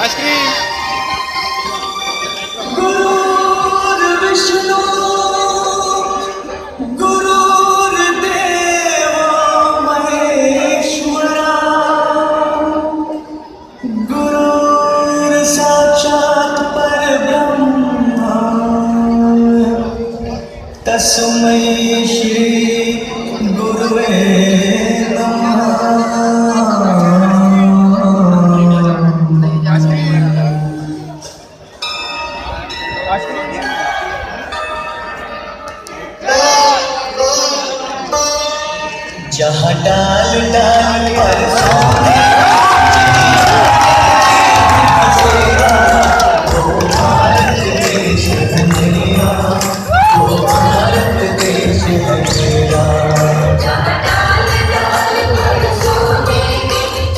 Ice cream. गुरुर्विष्णु गुरुर्देवो महेश्वरा गुरुर्साक्षात् परब्रह्म तस्मै श्री गुरुवे जहाँ डाल डाल पर सोने वो भारत देश है मेरा, वो भारत देश है मेरा। जहाँ डाल डाल पर सोने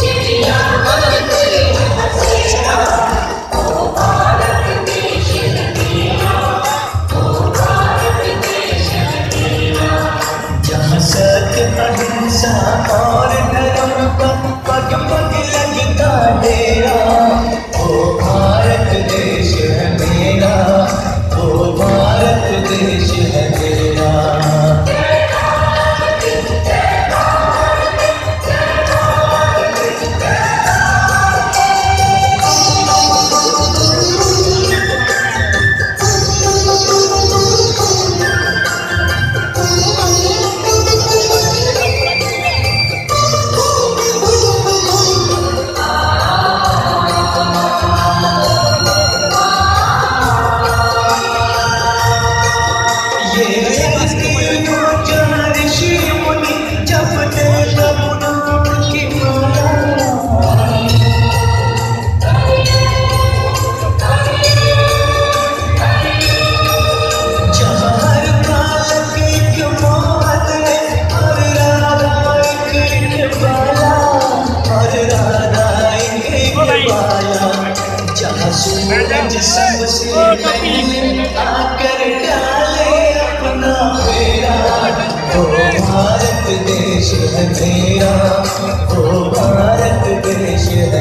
चिड़िया बनते बसेरा, वो भारत देश है मेरा, वो भारत देश है मेरा। जहाँ सत्य अहिंसा और धर्म का पग पग लगता डेरा, वो भारत देश है मेरा, वो भारत देश है मेरा। सूरज सबसे पहले आकर डाले अपना फेरा, वो भारत देश है मेरा, वो भारत देश है